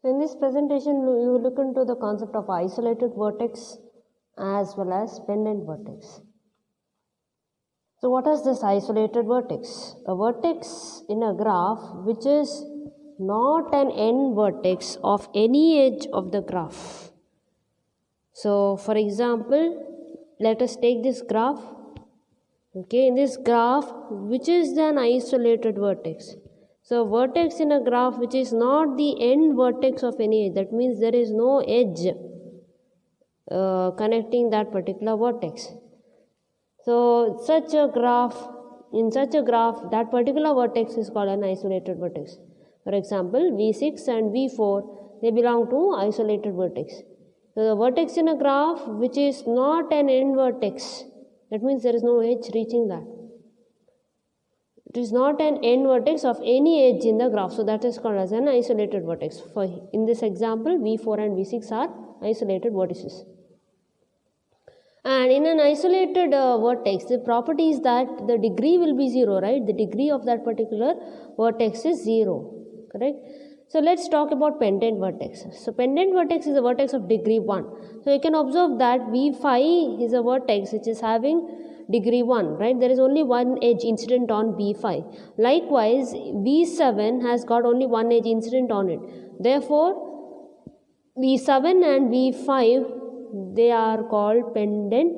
In this presentation, you will look into the concept of isolated vertex as well as pendant vertex. So what is this isolated vertex? A vertex in a graph which is not an end vertex of any edge of the graph. So for example, let us take this graph. Okay, in this graph, which is an isolated vertex? So vertex in a graph which is not the end vertex of any edge, that means there is no edge connecting that particular vertex. So in such a graph, that particular vertex is called an isolated vertex. For example, V6 and V4, they belong to isolated vertex. So the vertex in a graph which is not an end vertex, that means there is no edge reaching that. It is not an end vertex of any edge in the graph, so that is called as an isolated vertex. For in this example, V4 and V6 are isolated vertices. And in an isolated vertex, the property is that the degree will be 0, right? The degree of that particular vertex is 0, correct? So let's talk about pendant vertex. So pendant vertex is a vertex of degree 1. So you can observe that V5 is a vertex which is having degree 1, right? There is only one edge incident on V5. Likewise, V7 has got only one edge incident on it. Therefore, V7 and V5, they are called pendant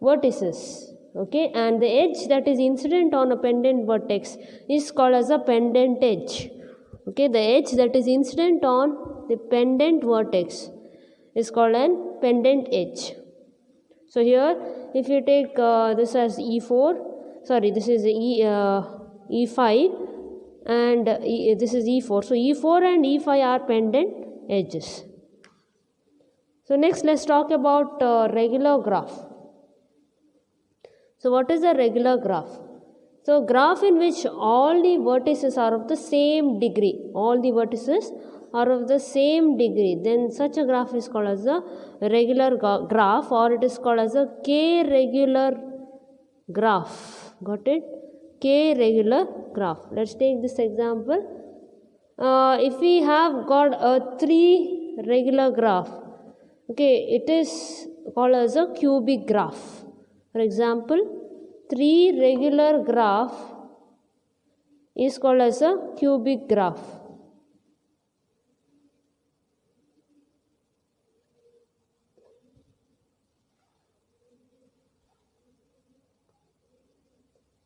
vertices. Okay, and the edge that is incident on a pendant vertex is called as a pendant edge. Okay, the edge that is incident on the pendant vertex is called an pendant edge. So here, if you take this as E4, sorry, this is E5 and this is E4. So E4 and E5 are pendant edges. So next, let's talk about regular graph. So what is a regular graph? So graph in which all the vertices are of the same degree. All the vertices are of the same degree. Then such a graph is called as a regular graph, or it is called as a k-regular graph. Got it? K-regular graph. Let's take this example. If we have got a 3 regular graph, okay, it is called as a cubic graph. For example, 3 regular graph is called as a cubic graph.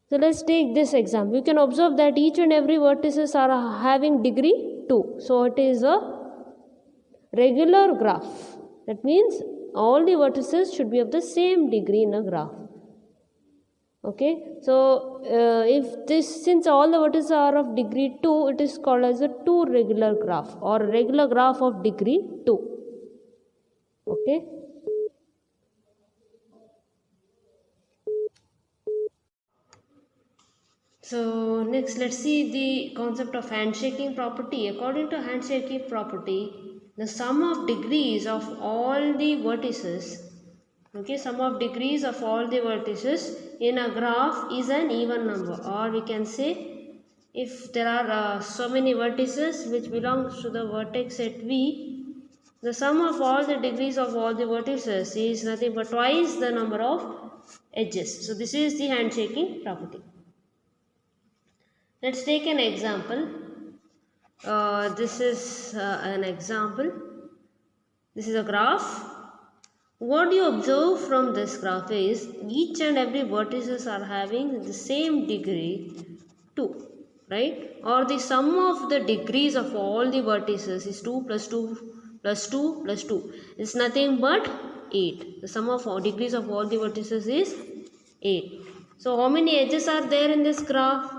So let's take this example. You can observe that each and every vertices are having degree 2. So it is a regular graph. That means all the vertices should be of the same degree in a graph. Okay, so since all the vertices are of degree 2, it is called as a 2 regular graph or a regular graph of degree 2. Okay. So next, let's see the concept of handshaking property. According to handshaking property, the sum of degrees of all the vertices, okay, sum of degrees of all the vertices in a graph is an even number, or we can say if there are so many vertices which belongs to the vertex set V, the sum of all the degrees of all the vertices is nothing but twice the number of edges. So this is the handshaking property. Let's take an example. This is an example. This is a graph. What you observe from this graph is each and every vertices are having the same degree 2, right? Or the sum of the degrees of all the vertices is 2 plus 2 plus 2 plus 2. It's nothing but 8. The sum of all degrees of all the vertices is 8. So how many edges are there in this graph?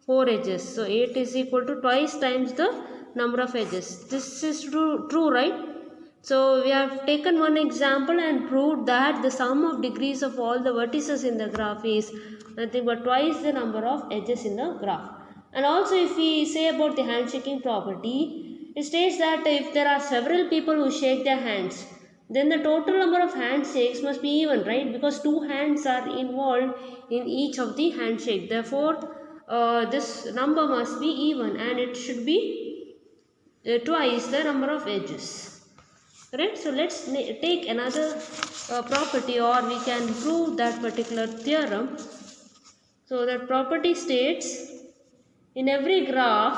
4 edges. So 8 is equal to twice times the number of edges. This is true, right? So we have taken one example and proved that the sum of degrees of all the vertices in the graph is nothing but twice the number of edges in the graph. And also if we say about the handshaking property, it states that if there are several people who shake their hands, then the total number of handshakes must be even, right? Because two hands are involved in each of the handshake. Therefore, this number must be even, and it should be twice the number of edges. Right? So let's take another property, or we can prove that particular theorem. So that property states, in every graph,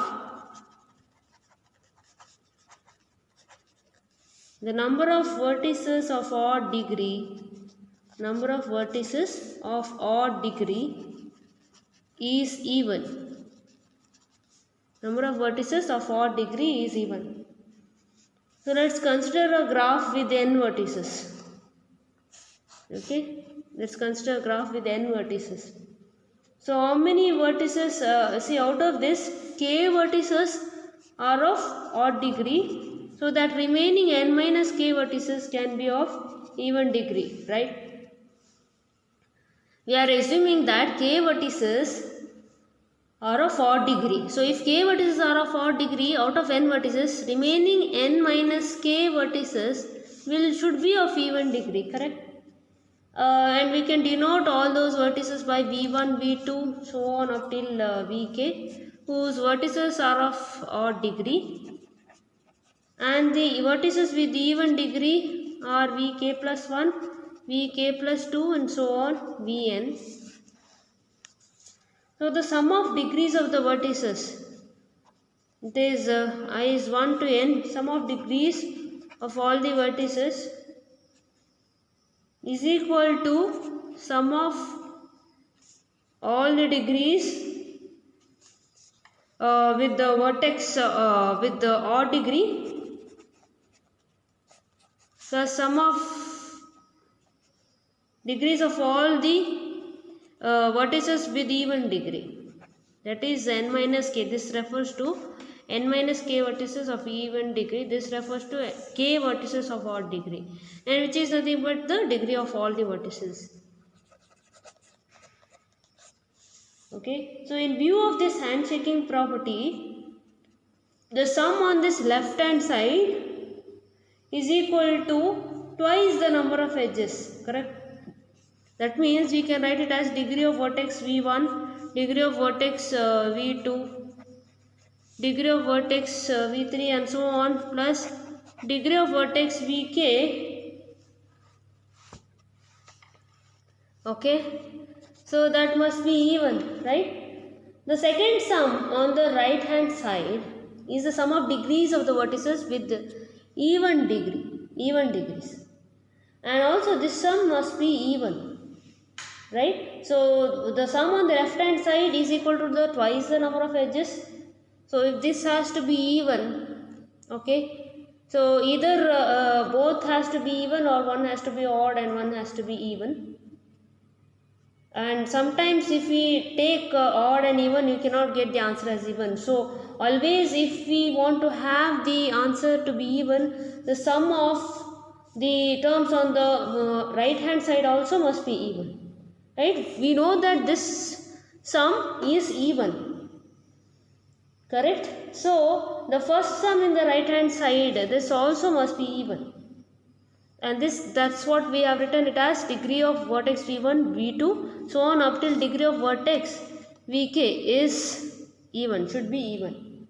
the number of vertices of odd degree is even. Number of vertices of odd degree is even. So let's consider a graph with n vertices. Okay, let's consider a graph with n vertices. So how many vertices? See, out of this, k vertices are of odd degree, so that remaining n minus k vertices can be of even degree, right? We are assuming that k vertices are of odd degree. So if k vertices are of odd degree, out of n vertices, remaining n minus k vertices should be of even degree, correct? And we can denote all those vertices by v1, v2, so on up till vk, whose vertices are of odd degree. And the vertices with even degree are vk plus 1, vk plus 2, and so on, vn. So the sum of degrees of the vertices, it is I is 1 to n, sum of degrees of all the vertices is equal to sum of all the degrees with the vertex with the odd degree plus sum of degrees of all the vertices with even degree, that is n minus k. This refers to n minus k vertices of even degree. This refers to k vertices of odd degree, and which is nothing but the degree of all the vertices. Okay, so in view of this handshaking property, the sum on this left hand side is equal to twice the number of edges, correct? That means we can write it as degree of vertex v1, degree of vertex v2, degree of vertex v3, and so on, plus degree of vertex vk. Okay, so that must be even, right? The second sum on the right hand side is the sum of degrees of the vertices with even degrees, and also this sum must be even, right? So the sum on the left hand side is equal to the twice the number of edges. So if this has to be even, okay, so either both has to be even, or one has to be odd and one has to be even. And sometimes if we take odd and even, you cannot get the answer as even. So always if we want to have the answer to be even, the sum of the terms on the right hand side also must be even, right? We know that this sum is even, correct? So the first sum in the right hand side, this also must be even. And that's what we have written it as, degree of vertex v1, v2, so on up till degree of vertex vk is even, should be even,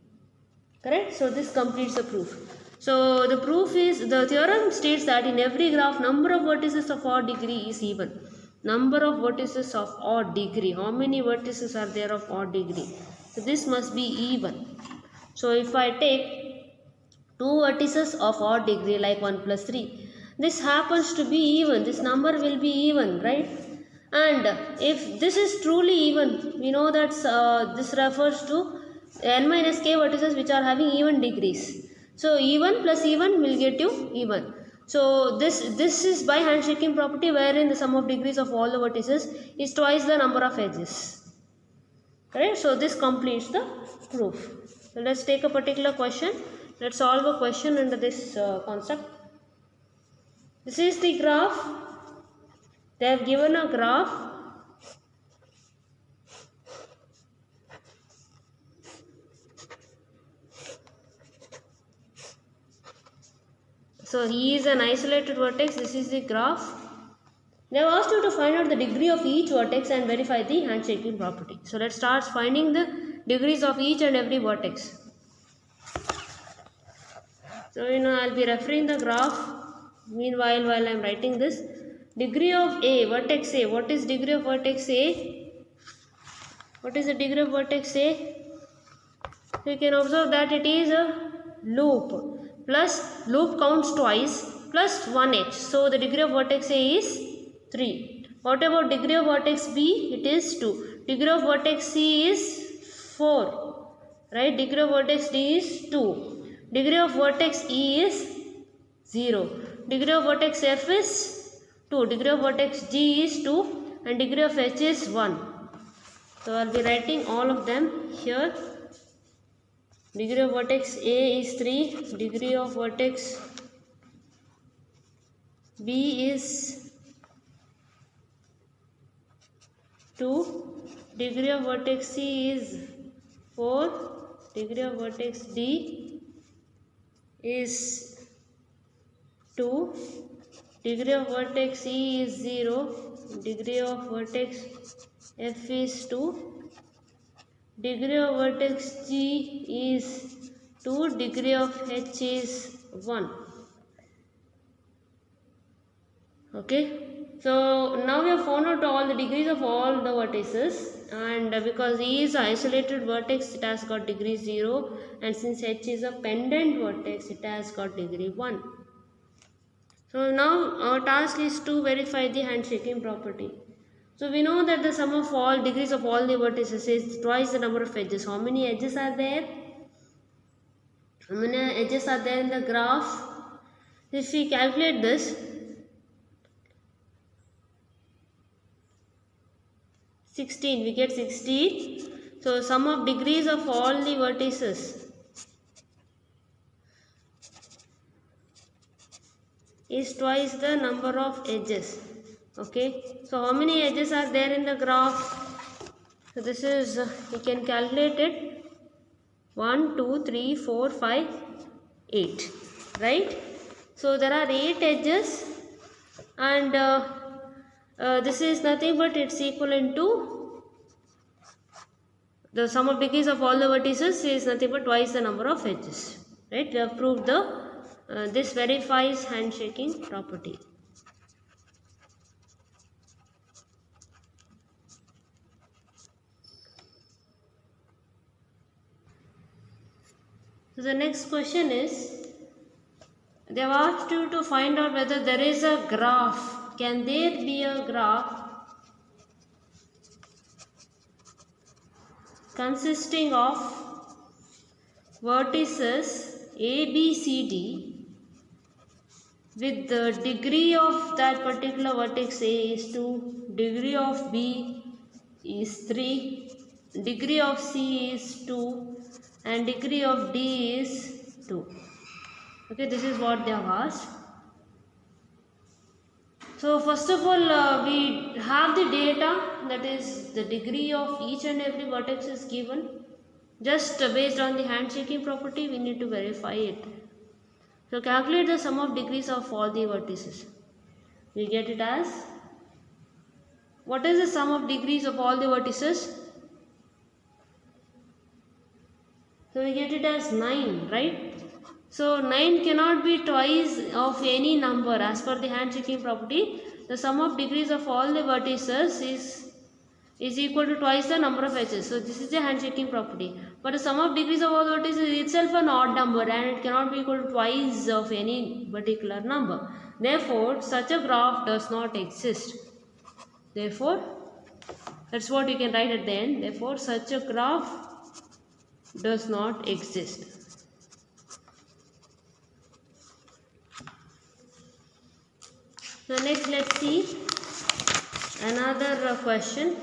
correct? So this completes the proof. So the proof is, the theorem states that in every graph, number of vertices of odd degree is even. Number of vertices of odd degree, how many vertices are there of odd degree? So this must be even. So if I take two vertices of odd degree like 1 plus 3, this happens to be even, this number will be even, right? And if this is truly even, we know that this refers to n minus k vertices which are having even degrees. So even plus even will get you even. So this is by handshaking property, wherein the sum of degrees of all the vertices is twice the number of edges, correct? So this completes the proof. So let's take a particular question. Let's solve a question under this concept. This is the graph. They have given a graph So E is an isolated vertex. This is the graph. They have asked you to find out the degree of each vertex and verify the handshaking property. So let's start finding the degrees of each and every vertex. So I'll be referring the graph meanwhile while I am writing this. Degree of A, vertex A. What is degree of vertex A? What is the degree of vertex A? So you can observe that it is a loop plus loop counts twice plus 1 edge. So the degree of vertex A is 3. What about degree of vertex B? It is 2. Degree of vertex C is 4. Right? Degree of vertex D is 2. Degree of vertex E is 0. Degree of vertex F is 2. Degree of vertex G is 2. And degree of H is 1. So I will be writing all of them here. Degree of vertex A is 3. Degree of vertex B is 2. Degree of vertex C is 4. Degree of vertex D is 2. Degree of vertex E is 0. Degree of vertex F is 2. Degree of vertex G is 2. Degree of H is 1. Okay. So now we have found out all the degrees of all the vertices, and because E is an isolated vertex, it has got degree 0, and since H is a pendant vertex, it has got degree 1. So now our task is to verify the handshaking property. So we know that the sum of all degrees of all the vertices is twice the number of edges. How many edges are there? How many edges are there in the graph? If we calculate this, 16, we get 16. So sum of degrees of all the vertices is twice the number of edges. Okay, so how many edges are there in the graph? So this is, you can calculate it, 1, 2, 3, 4, 5, 8, right? So there are 8 edges, and this is nothing but it's equivalent to the sum of degrees of all the vertices is nothing but twice the number of edges, right? We have proved this verifies handshaking property. So the next question is, they have asked you to find out whether there is a graph. Can there be a graph consisting of vertices A, B, C, D with the degree of that particular vertex A is 2, degree of B is 3, degree of C is 2, and degree of D is 2. Okay, this is what they have asked. So first of all, we have the data, that is the degree of each and every vertex is given. Just based on the handshaking property, we need to verify it. So calculate the sum of degrees of all the vertices. We get it as, what is the sum of degrees of all the vertices? So we get it as 9, right? So 9 cannot be twice of any number. As per the handshaking property, the sum of degrees of all the vertices is equal to twice the number of edges. So this is the handshaking property. But the sum of degrees of all the vertices is itself an odd number, and it cannot be equal to twice of any particular number. Therefore, such a graph does not exist. Therefore, that's what you can write at the end. Therefore, such a graph does not exist. So next, let's see another question.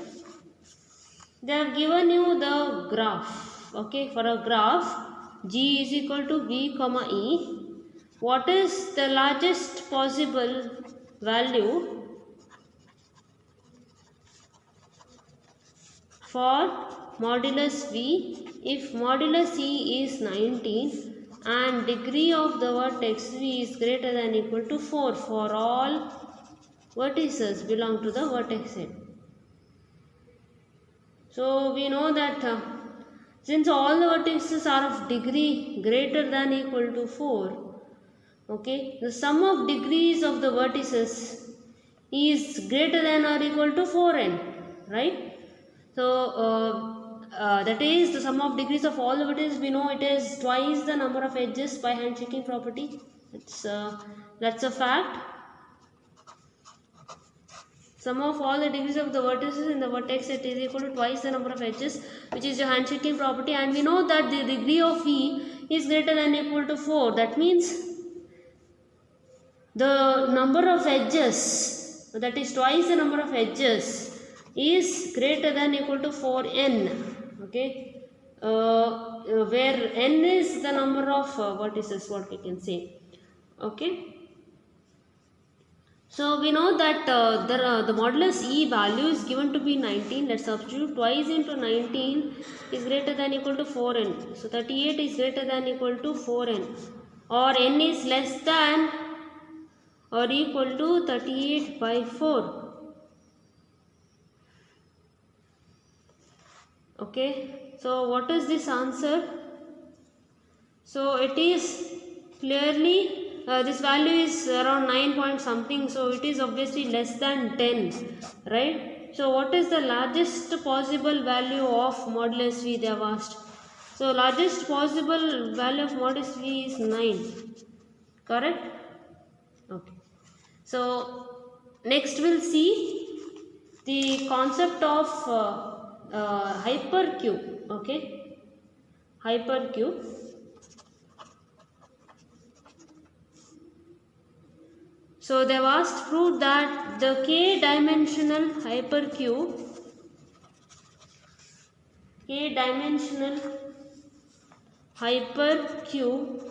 They have given you the graph. Okay, for a graph, G is equal to V comma E. What is the largest possible value for modulus V if modulus E is 19 and degree of the vertex V is greater than or equal to 4 for all vertices belong to the vertex set. So we know that since all the vertices are of degree greater than or equal to 4, okay, the sum of degrees of the vertices is greater than or equal to 4n, right? So that is the sum of degrees of all the vertices. We know it is twice the number of edges by handshaking property. That's a fact. Sum of all the degrees of the vertices in the vertex set is equal to twice the number of edges, which is your handshaking property, and we know that the degree of V is greater than or equal to 4. That means the number of edges, that is twice the number of edges, is greater than or equal to 4n, okay, where n is the number of vertices, what we can say, okay. So we know that the modulus E value is given to be 19. Let's substitute twice into 19 is greater than or equal to 4n. So 38 is greater than or equal to 4n, or n is less than or equal to 38 by 4. Okay, so what is this answer? So it is clearly this value is around 9 point something, so it is obviously less than 10, right? So what is the largest possible value of modulus V, they have asked. So largest possible value of modulus V is 9, correct? Okay. So next we'll see the concept of hypercube, okay, hypercube. So they have asked, prove that the k-dimensional hypercube, k-dimensional hypercube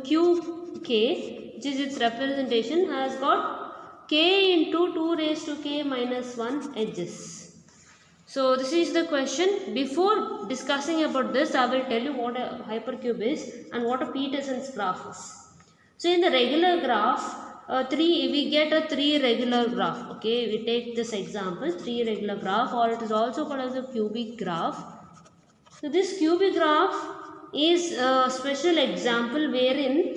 qk, which is its representation, has got k into 2 raised to k minus 1 edges. So this is the question. Before discussing about this, I will tell you what a hypercube is and what a Peterson's graph is. So in the regular graph, we get a 3 regular graph. Okay, we take this example, 3 regular graph, or it is also called as a cubic graph. So this cubic graph is a special example wherein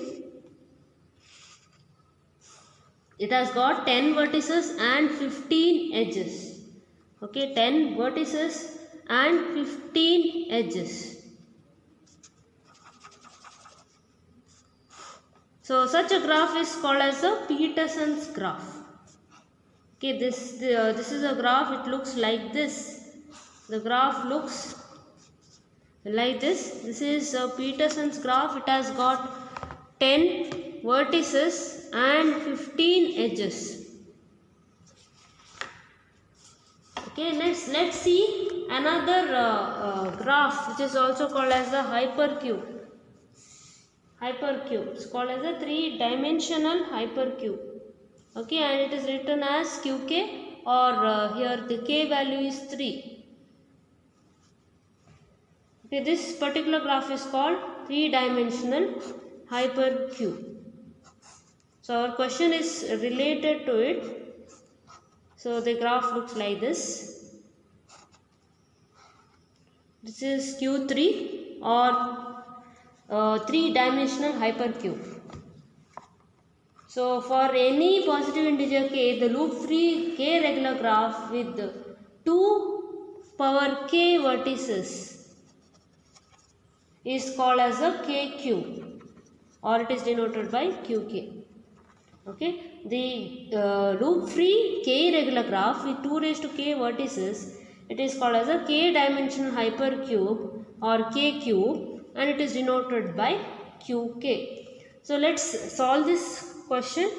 it has got 10 vertices and 15 edges. Okay, 10 vertices and 15 edges. So such a graph is called as a Peterson's graph. Okay, this is a graph. It looks like this. The graph looks like this. This is a Peterson's graph. It has got 10 vertices and 15 edges. Okay, next let's see another graph which is also called as the hypercube. Hypercube, it's called as a 3-dimensional hypercube. Okay, and it is written as qk, or here the k value is 3. Okay, this particular graph is called 3-dimensional hypercube. So our question is related to it. So the graph looks like this. This is Q3, or 3-dimensional hypercube. So for any positive integer k, the loop-free k regular graph with 2 power k vertices is called as a k cube, or it is denoted by qk. Okay, the loop-free k regular graph with 2 raised to k vertices, it is called as a k-dimensional hypercube or k cube, and it is denoted by qk. So let's solve this question.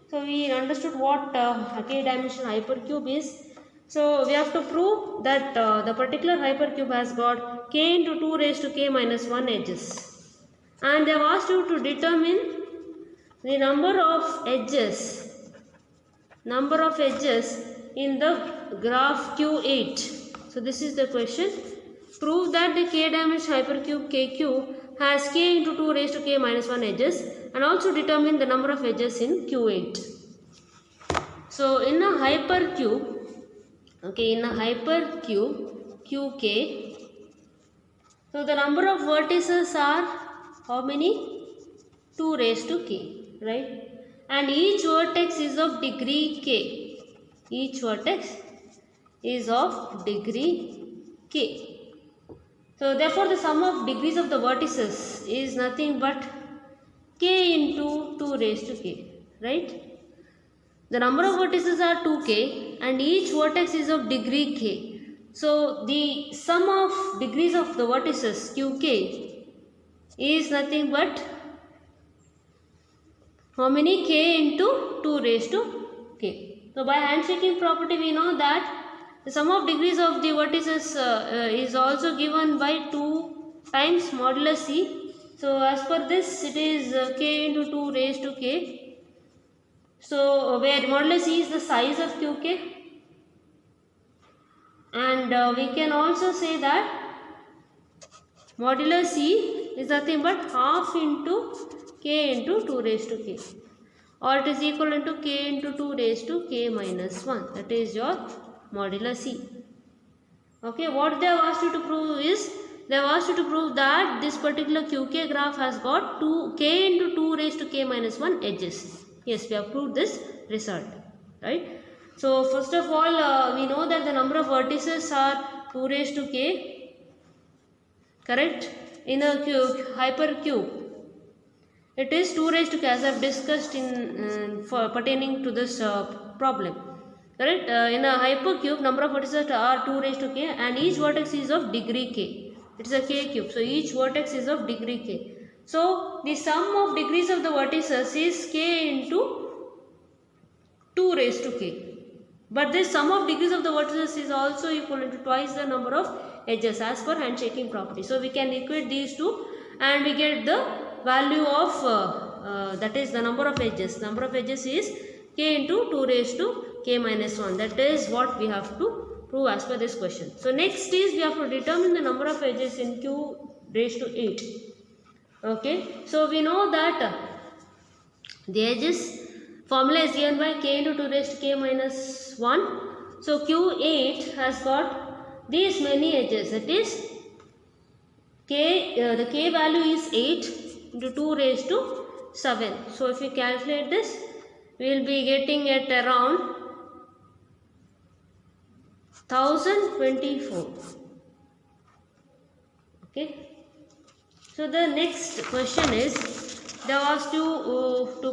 So we understood what a k-dimensional hypercube is. So we have to prove that the particular hypercube has got k into 2 raised to k minus 1 edges, and they have asked you to determine the number of edges in the graph Q8. So this is the question. prove that the k dimensional hypercube KQ has k into 2 raised to k minus 1 edges, and also determine the number of edges in Q8. So in a hypercube, okay, in a hypercube QK, so the number of vertices are how many? 2 raised to k, right? And each vertex is of degree k. Each vertex is of degree k. So therefore the sum of degrees of the vertices is nothing but k into 2 raised to k, right? The number of vertices are 2k and each vertex is of degree k. So the sum of degrees of the vertices qk is nothing but how many? K into 2 raised to k. So by handshaking property we know that the sum of degrees of the vertices is also given by 2 times modulus c. So as per this it is k into 2 raised to k. So where modulus c is the size of qk, and we can also say that modulus c is nothing but half into k into 2 raised to k, or it is equal to k into 2 raised to k minus 1. That is your modulus c. Okay, what they have asked you to prove is, they have asked you to prove that this particular qk graph has got k into 2 raised to k minus 1 edges. Yes, we have proved this result, right? So first of all, we know that the number of vertices are 2 raised to k, correct? In a hypercube, it is 2 raised to k, as I have discussed in for pertaining to this problem, correct? In a hypercube, number of vertices are 2 raised to k and each vertex is of degree k. It is a k cube, so each vertex is of degree k. So the sum of degrees of the vertices is k into 2 raised to k. But this sum of degrees of the vertices is also equal to twice the number of edges as per handshaking property. So we can equate these two and we get the value of that is the number of edges. Number of edges is k into 2 raised to k minus 1. That is what we have to prove as per this question. So next is we have to determine the number of edges in q raised to 8. Okay, so we know that the edges formula is given by k into 2 raised to k minus 1. So Q8 has got these many edges. That is k, the k value is 8 into 2 raised to 7. So if we calculate this, we will be getting at around 1024. Okay. So the next question is, they have asked you to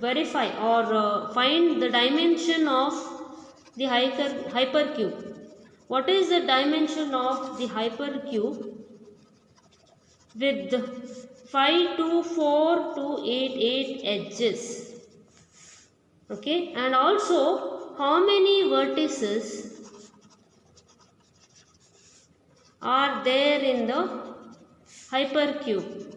verify or find the dimension of the hypercube. What is the dimension of the hypercube with 524,288 edges? Okay, and also how many vertices are there in the hypercube?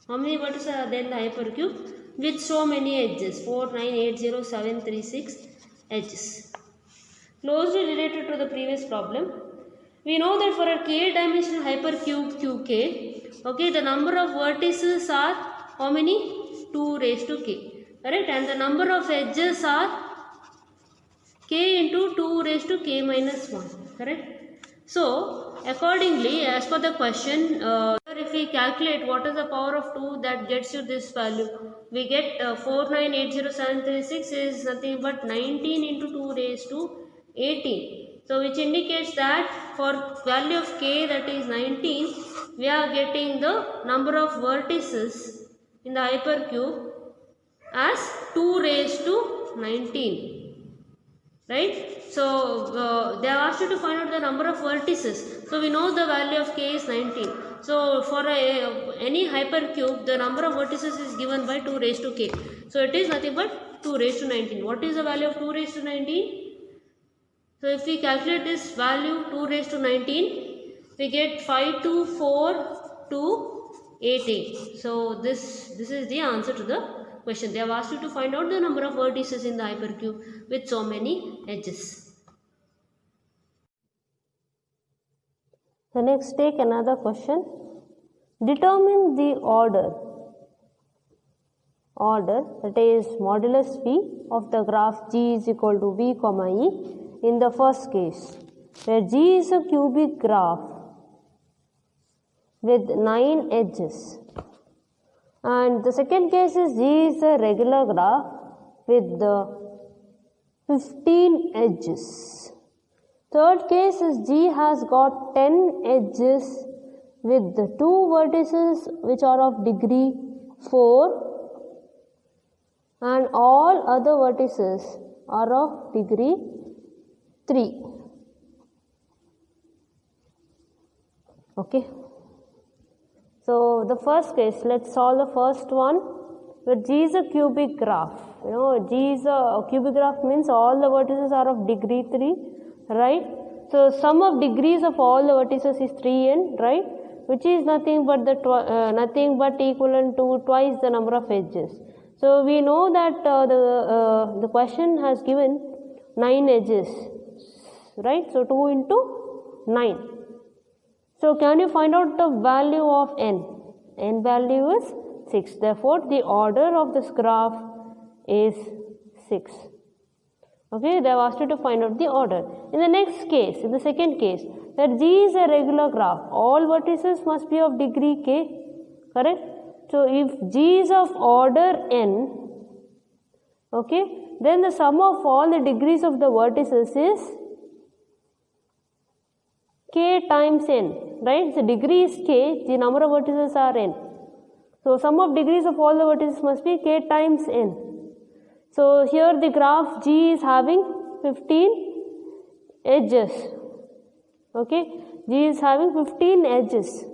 How many vertices are there in the hypercube with so many edges? 4, 9, 8, 0, 7, 3, 6 edges. Closely related to the previous problem. We know that for a k dimensional hypercube QK, okay, the number of vertices are how many? 2 raised to k, correct? And the number of edges are k into 2 raised to k minus 1, correct? So accordingly, as per the question, if we calculate what is the power of 2 that gets you this value, we get 4980736 is nothing but 19 into 2 raised to 18. So which indicates that for value of k, that is 19, we are getting the number of vertices in the hypercube as 2 raised to 19, right? So they have asked you to find out the number of vertices. So we know the value of k is 19. So for any hypercube, the number of vertices is given by 2 raised to k. So it is nothing but 2 raised to 19. What is the value of 2 raised to 19? So if we calculate this value 2 raised to 19, we get 524,288. So this is the answer to the question. They have asked you to find out the number of vertices in the hypercube with so many edges. So next take another question. Determine the order that is modulus V of the graph G is equal to V comma E in the first case, where G is a cubic graph with 9 edges, and the second case is G is a regular graph with the 15 edges. Third case is G has got 10 edges with the 2 vertices which are of degree 4 and all other vertices are of degree 3. Okay. So the first case, let's solve the first one, where G is a cubic graph. G is a cubic graph means all the vertices are of degree 3, right? So sum of degrees of all the vertices is 3n, right? Which is nothing but equivalent to twice the number of edges. So we know that the question has given 9 edges, right? So 2 into 9. So can you find out the value of n? N value is 6. Therefore, the order of this graph is 6. Okay, they have asked you to find out the order. In the next case, in the second case, that G is a regular graph. All vertices must be of degree k, correct? So if G is of order n, okay, then the sum of all the degrees of the vertices is k times n, right? The degree is k, the number of vertices are n. So sum of degrees of all the vertices must be k times n. So here the graph G is having 15 edges. Okay, G is having 15 edges.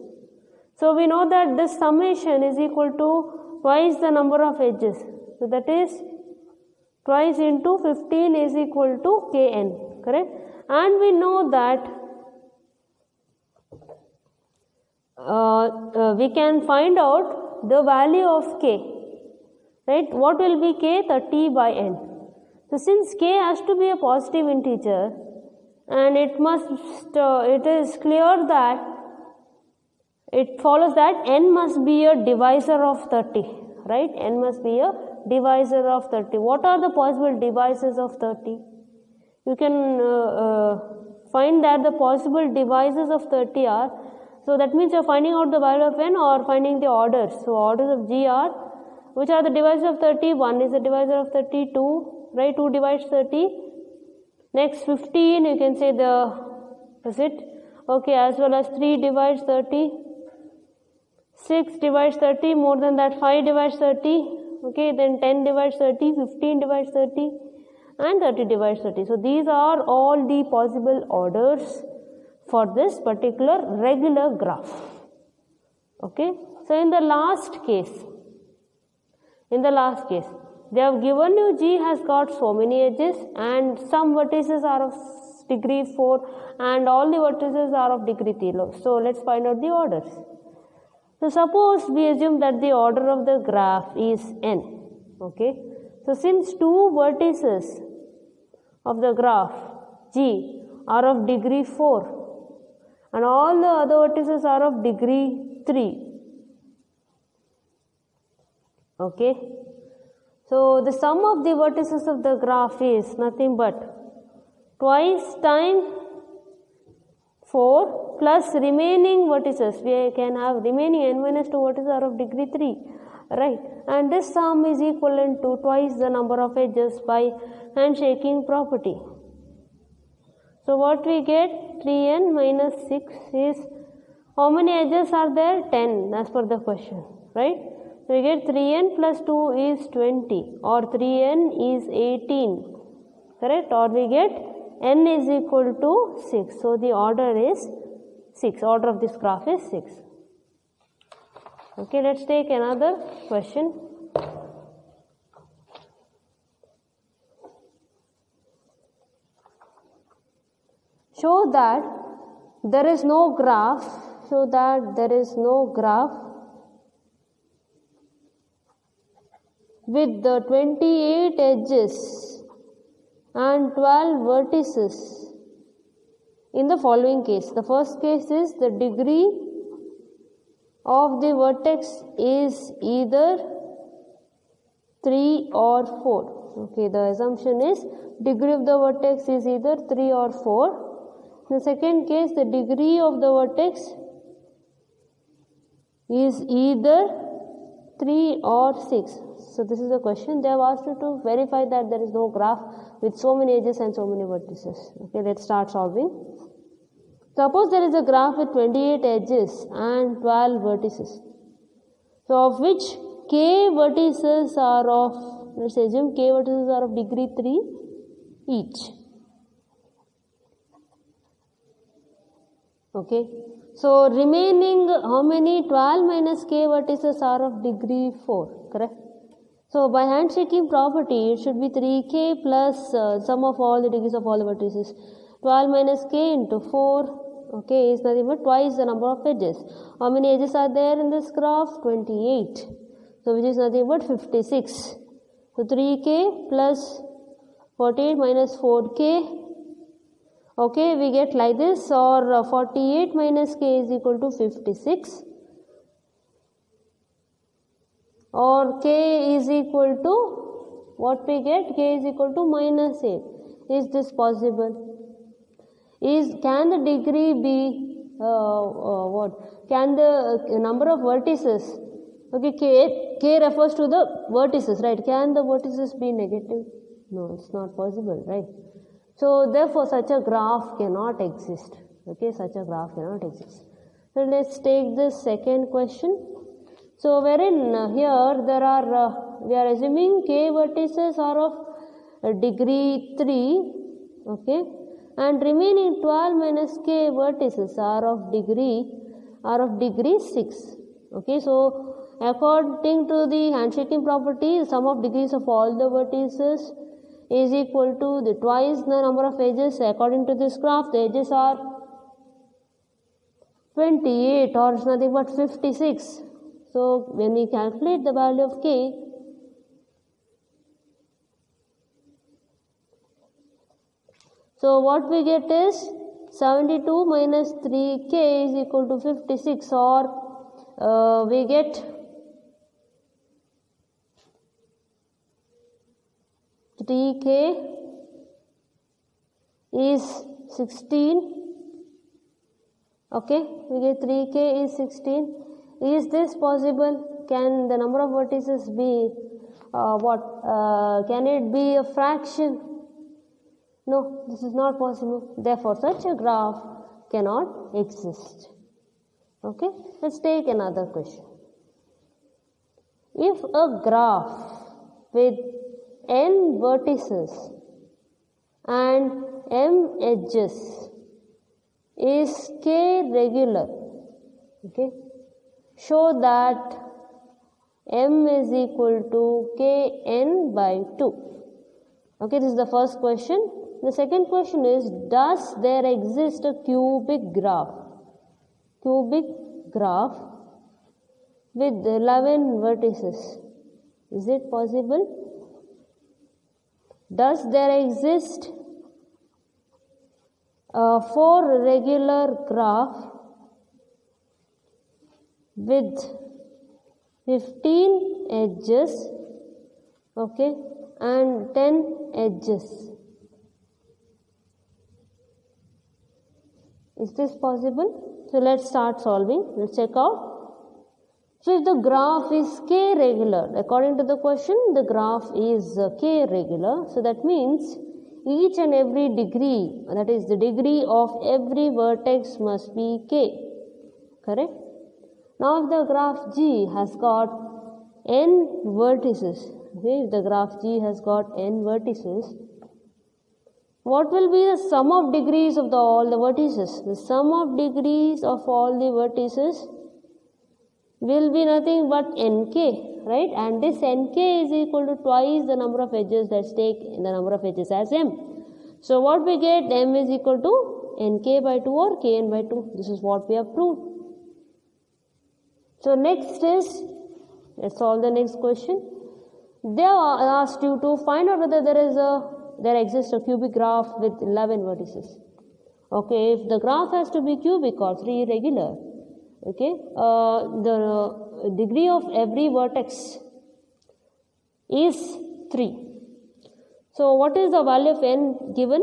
So we know that this summation is equal to twice the number of edges. So that is twice into 15 is equal to kn, correct? And we know that we can find out the value of k, right? What will be k? 30 by n. So since k has to be a positive integer, and it is clear that it follows that n must be a divisor of 30, right? N must be a divisor of 30. What are the possible divisors of 30? You can find that the possible divisors of 30 are, so that means you are finding out the value of n or finding the orders. So orders of G are, which are the divisors of 30? 1 is the divisor of 30, 2, right? 2 divides 30. Next 15, you can say okay, as well as 3 divides 30, 6 divides 30, more than that 5 divides 30, okay, then 10 divides 30, 15 divides 30 and 30 divides 30. So these are all the possible orders for this particular regular graph. Okay, so in the last case, they have given you G has got so many edges and some vertices are of degree 4 and all the vertices are of degree 3. So let's find out the orders. So suppose we assume that the order of the graph is n. Okay, so since 2 vertices of the graph G are of degree 4 and all the other vertices are of degree 3. Okay, so the sum of the vertices of the graph is nothing but twice times 4 plus remaining vertices. We can have remaining n minus 2 vertices are of degree 3, right? And this sum is equivalent to twice the number of edges by handshaking property. So what we get? 3n minus 6 is, how many edges are there? 10 as per the question, right? So we get 3n plus 2 is 20 or 3n is 18, correct? Or we get n is equal to 6. So the order is 6. Order of this graph is 6. Okay, let's take another question. Show that there is no graph. With the 28 edges and 12 vertices in the following case. The first case is the degree of the vertex is either 3 or 4. Okay, the assumption is degree of the vertex is either 3 or 4. In the second case, the degree of the vertex is either 3 or 6. So this is the question. They have asked you to verify that there is no graph with so many edges and so many vertices. Okay, let's start solving. Suppose there is a graph with 28 edges and 12 vertices. So of which k vertices are of, let's assume k vertices are of degree 3 each. Okay. So remaining how many? 12 minus k vertices are of degree 4, correct? So by handshaking property, it should be 3k plus sum of all the degrees of all the vertices. 12 minus k into 4, okay, is nothing but twice the number of edges. How many edges are there in this graph? 28. So which is nothing but 56. So 3k plus 48 minus 4k. Okay, we get like this, or 48 minus k is equal to 56, or k is equal to, what we get? K is equal to minus 8. Is this possible? Can the degree be what? Can the number of vertices, okay, k refers to the vertices, right? Can the vertices be negative? No, it's not possible, right? So therefore such a graph cannot exist. Okay, such a graph cannot exist. So let's take the second question. So wherein here there are we are assuming k vertices are of degree 3, okay, and remaining 12 minus k vertices are of degree 6. Okay, so according to the handshaking property, the sum of degrees of all the vertices is equal to the twice the number of edges. According to this graph, the edges are 28 or it's nothing but 56. So when we calculate the value of k, so what we get is 72 minus 3k is equal to 56, or we get 3k is 16. Okay, we get 3k is 16. Is this possible? Can the number of vertices be can it be a fraction? No, this is not possible. Therefore, such a graph cannot exist. Okay, let's take another question. If a graph with n vertices and m edges is k regular, okay, show that m is equal to kn by 2. Okay, this is the first question. The second question is, does there exist a cubic graph with 11 vertices? Is it possible? Does there exist a 4 regular graph with 15 edges, okay, and 10 edges? Is this possible? So let's start solving. Let's check out. So if the graph is k regular, according to the question, the graph is k regular. So that means each and every degree, that is the degree of every vertex, must be k. Correct? Now if the graph G has got n vertices, okay, if the graph G has got n vertices, what will be the sum of degrees of all the vertices? The sum of degrees of all the vertices will be nothing but nk, right? And this nk is equal to twice the number of edges. Let's take the number of edges as m. So what we get, m is equal to nk by 2 or kn by 2. This is what we have proved. So next is, let's solve the next question. They asked you to find out whether there exists a cubic graph with 11 vertices. Okay, if the graph has to be cubic or 3 regular, okay, the degree of every vertex is 3. So what is the value of n given?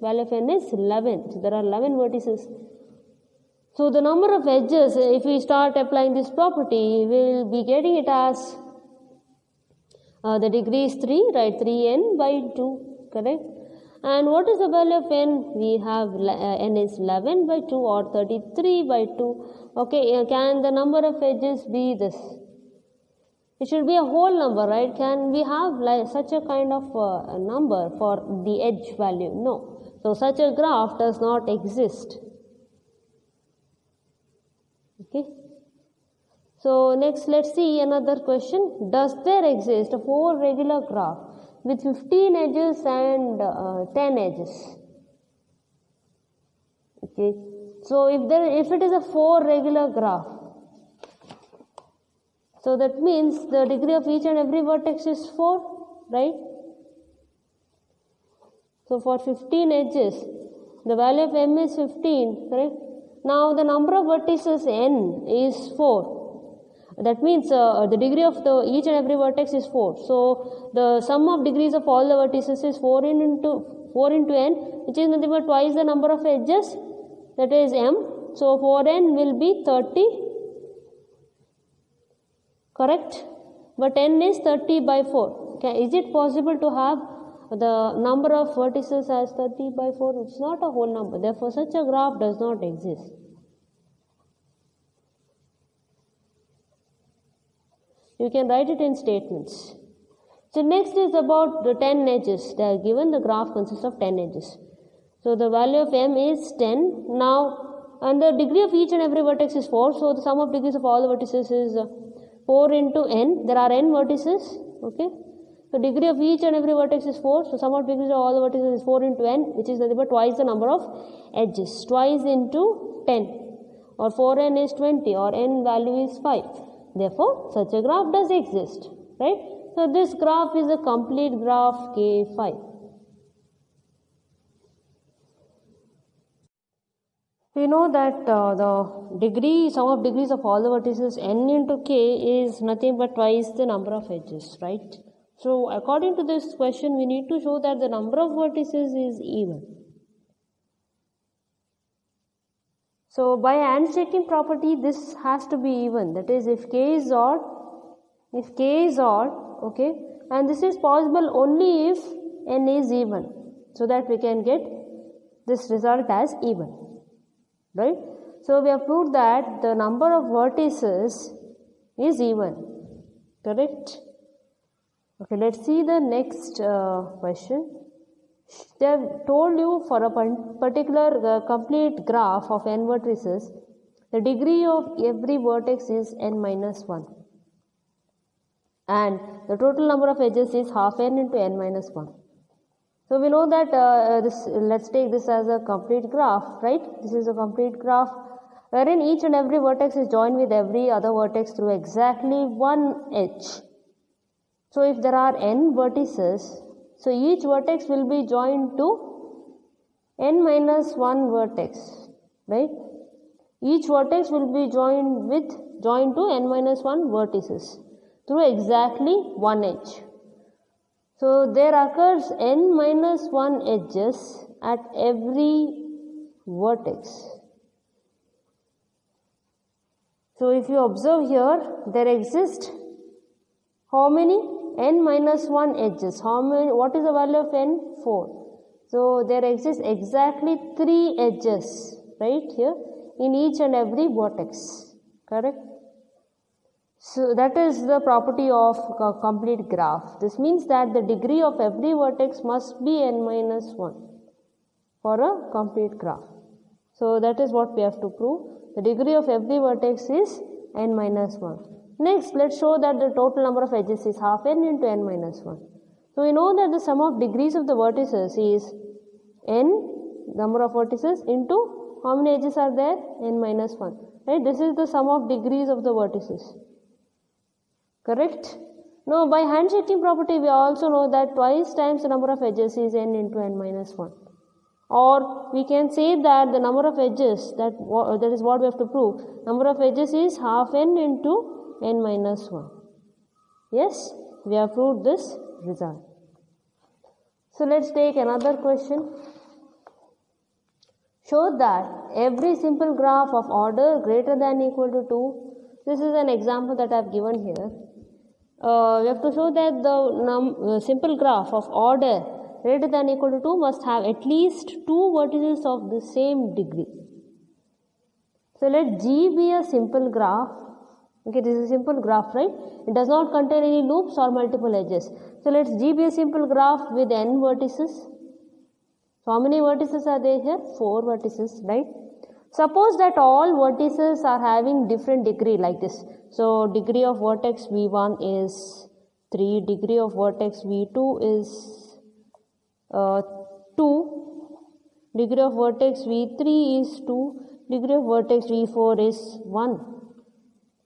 Value of n is 11. So there are 11 vertices. So the number of edges, if we start applying this property, we will be getting it as the degree is 3, right? 3n by 2, correct? And what is the value of n? We have n is 11 by 2 or 33 by 2. Okay, can the number of edges be this? It should be a whole number, right? Can we have like such a kind of number for the edge value? No. So such a graph does not exist. Okay. So next, let's see another question. Does there exist a 4 regular graph with 15 edges and 10 edges? Okay. So if it is a 4 regular graph, so that means the degree of each and every vertex is 4, right? So for 15 edges, the value of m is 15, correct? Now the number of vertices n is 4. That means the degree of each and every vertex is 4. So the sum of degrees of all the vertices is 4 into n, which is nothing but twice the number of edges, that is m. So 4n will be 30. Correct? But n is 30 by 4. Is it possible to have the number of vertices as 30 by 4? It's not a whole number. Therefore, such a graph does not exist. You can write it in statements. So next is about the 10 edges. They are given the graph consists of 10 edges. So the value of m is 10. Now, and the degree of each and every vertex is 4. So the sum of degrees of all the vertices is 4 into n. There are n vertices. Okay. So degree of each and every vertex is 4. So sum of degrees of all the vertices is 4 into n, which is nothing but twice the number of edges. Twice into 10. Or 4n is 20. Or n value is 5. Therefore, such a graph does exist. Right. So this graph is a complete graph K5. We know that the sum of degrees of all the vertices n into k is nothing but twice the number of edges, right? So according to this question, we need to show that the number of vertices is even. So by handshaking property, this has to be even. That is, if k is odd, okay, and this is possible only if n is even, so that we can get this result as even. Right? So we have proved that the number of vertices is even. Correct? Okay, let's see the next question. They have told you for a particular complete graph of n vertices, the degree of every vertex is n minus 1. And the total number of edges is half n into n minus 1. So we know that let's take this as a complete graph, right? This is a complete graph wherein each and every vertex is joined with every other vertex through exactly one edge. So if there are n vertices, so each vertex will be joined to n minus 1 vertex, right? Each vertex will be joined to n minus 1 vertices through exactly one edge. So there occurs n minus 1 edges at every vertex. So if you observe here, there exist how many? N minus 1 edges. What is the value of n? 4. So there exists exactly 3 edges, right here, in each and every vertex. Correct? So that is the property of a complete graph. This means that the degree of every vertex must be n minus 1 for a complete graph. So that is what we have to prove. The degree of every vertex is n minus 1. Next, let's show that the total number of edges is half n into n minus 1. So we know that the sum of degrees of the vertices is n, number of vertices, into how many edges are there? N minus 1. Right? This is the sum of degrees of the vertices. Correct? Now, by handshaking property, we also know that twice times the number of edges is n into n minus 1. Or we can say that the number of edges, that is what we have to prove. Number of edges is half n into n minus 1. Yes, we have proved this result. So let's take another question. Show that every simple graph of order greater than equal to 2. This is an example that I have given here. We have to show that the simple graph of order greater than equal to 2 must have at least 2 vertices of the same degree. So let G be a simple graph. Okay, this is a simple graph, right? It does not contain any loops or multiple edges. So let G be a simple graph with n vertices. So how many vertices are there here? 4 vertices, right? Suppose that all vertices are having different degree like this. So degree of vertex V1 is 3, degree of vertex V2 is 2, degree of vertex V3 is 2, degree of vertex V4 is 1.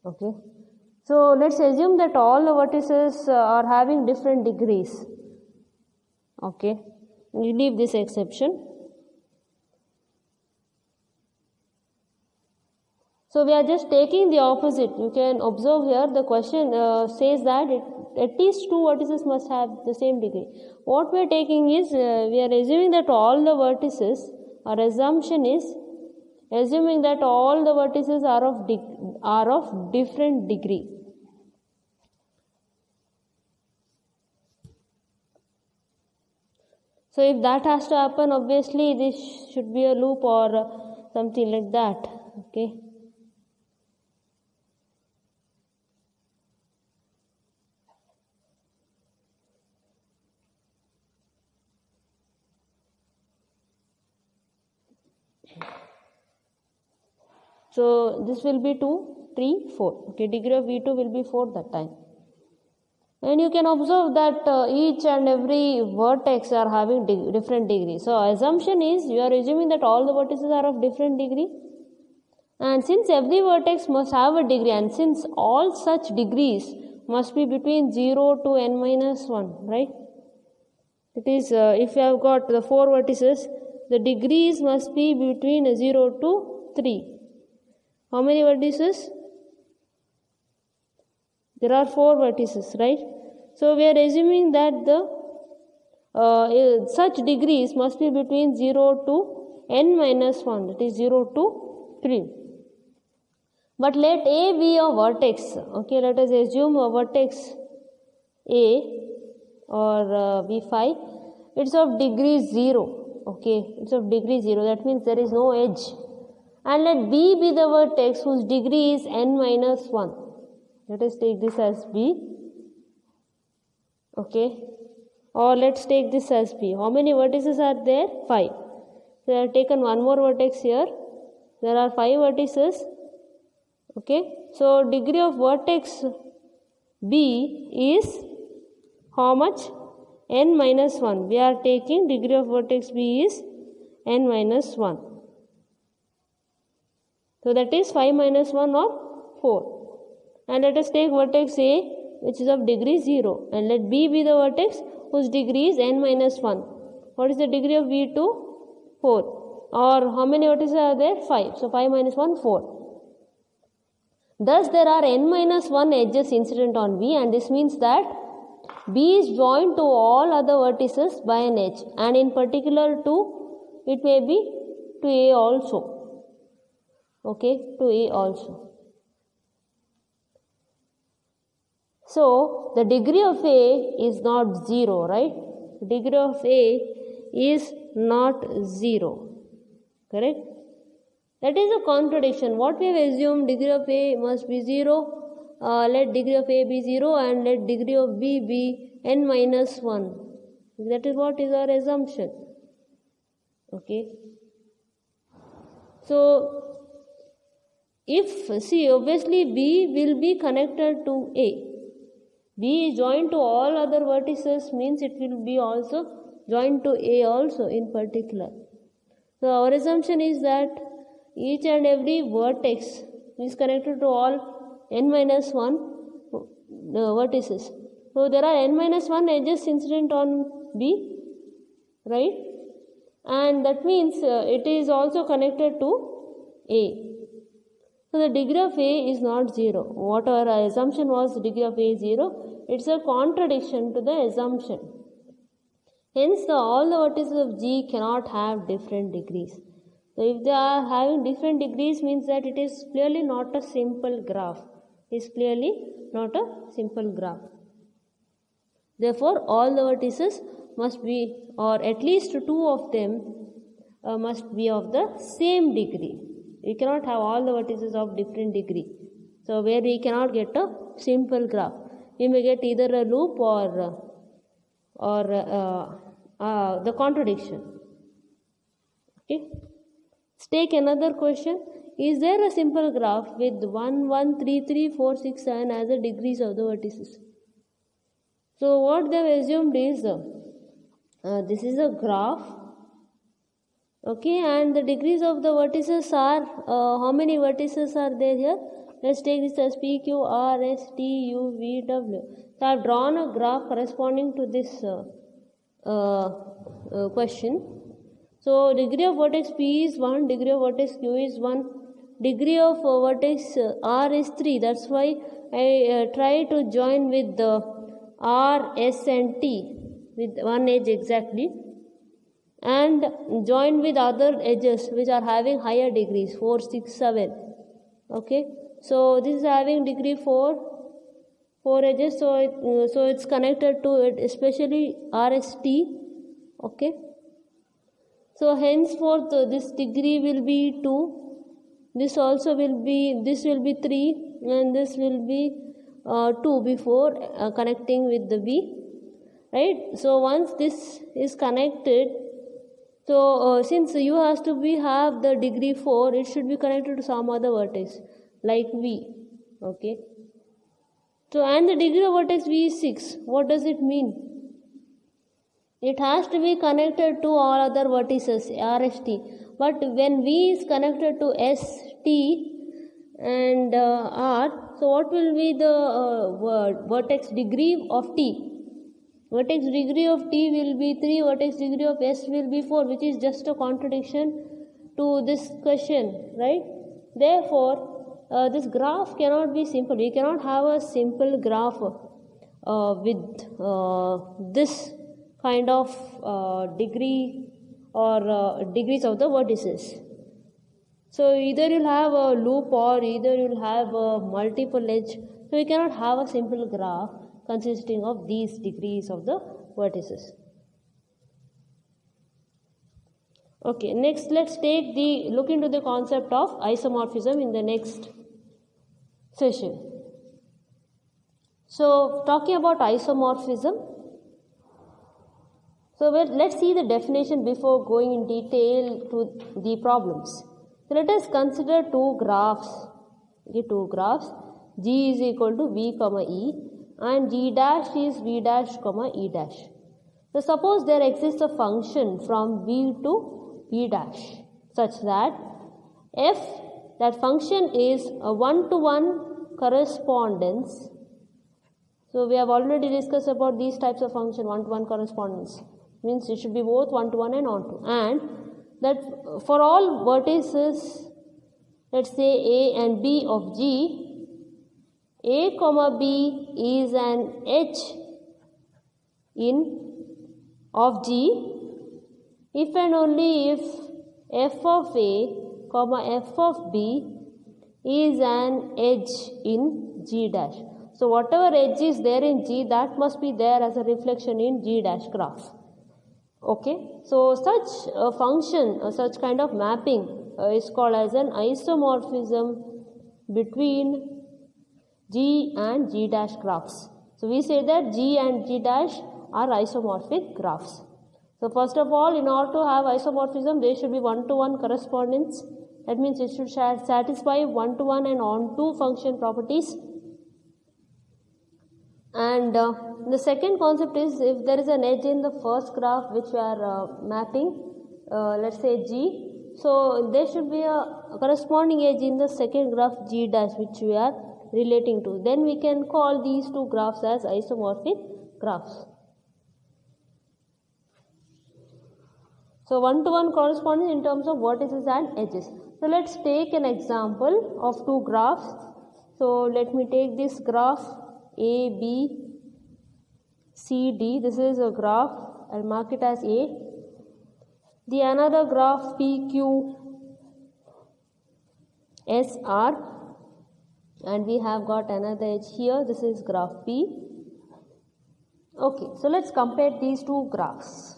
Okay. So let's assume that all the vertices are having different degrees. Okay. We leave this exception. So we are just taking the opposite. You can observe here the question says that at least 2 vertices must have the same degree. What we are taking is we are assuming that all the vertices, our assumption is assuming that all the vertices are of different degree. So if that has to happen, obviously this should be a loop or something like that. Okay. So this will be 2, 3, 4. Okay, degree of V2 will be 4 that time. And you can observe that each and every vertex are having different degrees. So assumption is you are assuming that all the vertices are of different degree. And since every vertex must have a degree, and since all such degrees must be between 0 to n minus 1, right? It is if you have got the 4 vertices, the degrees must be between 0 to 3. How many vertices? There are 4 vertices, right? So we are assuming that the such degrees must be between 0 to n minus 1, that is 0 to 3. But let A be a vertex. Okay, let us assume a vertex A or V5. It's of degree 0. Okay, it's of degree 0. That means there is no edge. And let B be the vertex whose degree is n minus 1. Let us take this as B. Okay. Or let's take this as B. How many vertices are there? 5. So I have taken one more vertex here. There are 5 vertices. Okay. So degree of vertex B is how much? N minus 1. We are taking degree of vertex B is n minus 1. So that is 5 minus 1 or 4. And let us take vertex A, which is of degree 0. And let B be the vertex whose degree is n minus 1. What is the degree of V2? 4. Or how many vertices are there? 5. So 5 minus 1, 4. Thus there are n minus 1 edges incident on B, and this means that B is joined to all other vertices by an edge, and in particular to, it may be to A also. Okay, to A also. So the degree of A is not 0, right? The degree of A is not 0. Correct? That is a contradiction. What we have assumed, degree of A must be 0. Let degree of A be 0 and let degree of B be n minus 1. That is what is our assumption. Okay. So see, obviously B will be connected to A. B is joined to all other vertices means it will be also joined to A also in particular. So our assumption is that each and every vertex is connected to all n minus 1 vertices. So there are n minus 1 edges incident on B, right? and that means it is also connected to A. So the degree of A is not 0. What our assumption was, the degree of A is 0. It's a contradiction to the assumption. Hence, all the vertices of G cannot have different degrees. So if they are having different degrees, means that it is clearly not a simple graph. It is clearly not a simple graph. Therefore, all the vertices must be, or at least two of them must be of the same degree. We cannot have all the vertices of different degree. So where we cannot get a simple graph, we may get either a loop or the contradiction. Okay. Let's take another question. Is there a simple graph with 1, 1, 3, 3, 4, 6, 7 as the degrees of the vertices? So what they have assumed is this is a graph. Okay, and the degrees of the vertices are, how many vertices are there here? Let's take this as P, Q, R, S, T, U, V, W. So I have drawn a graph corresponding to this question. So degree of vertex P is 1, degree of vertex Q is 1, degree of vertex R is 3. That's why I try to join with the R, S and T with one edge exactly, and join with other edges which are having higher degrees, 4, 6, 7. Okay, so this is having degree 4 edges, so it's connected to it, especially RST. Okay, so henceforth this degree will be 2, this also will be, this will be 3, and this will be 2 before connecting with the B, right? So once this is connected, so since U has to be have the degree 4, it should be connected to some other vertex like V. Okay, so and the degree of vertex V is 6. What does it mean? It has to be connected to all other vertices RST, but when V is connected to ST and R, so what will be the vertex degree of T? Vertex degree of T will be 3, vertex degree of S will be 4, which is just a contradiction to this question, right? Therefore, this graph cannot be simple. We cannot have a simple graph with this kind of degree or degrees of the vertices. So either you'll have a loop or either you'll have a multiple edge. So we cannot have a simple graph consisting of these degrees of the vertices. Okay, next let's look into the concept of isomorphism in the next session. So talking about isomorphism, so let's see the definition before going in detail to the problems. So let us consider two graphs. Okay, two graphs. G is equal to V comma E and G dash is V dash comma E dash. So suppose there exists a function from V to E dash such that f, that function is a one-to-one correspondence. So we have already discussed about these types of function, one-to-one correspondence. Means it should be both one-to-one and onto. And that for all vertices, let's say A and B of G, A comma B is an H of G if and only if f of A comma f of B is an edge in G dash. So whatever edge is there in G, that must be there as a reflection in G dash graph. Okay, so such a function, such kind of mapping is called as an isomorphism between G and G dash graphs. So we say that G and G dash are isomorphic graphs. So first of all, in order to have isomorphism, there should be one-to-one correspondence. That means it should satisfy one-to-one and onto function properties. And the second concept is, if there is an edge in the first graph which we are mapping, let's say G, so there should be a corresponding edge in the second graph G dash which we are relating to. Then we can call these two graphs as isomorphic graphs. So 1-to-1 correspondence in terms of vertices and edges. So let's take an example of two graphs. So let me take this graph A, B, C, D. This is a graph. I'll mark it as A. The another graph P, Q, S, R, and we have got another edge here. This is graph P. Okay, so let's compare these two graphs.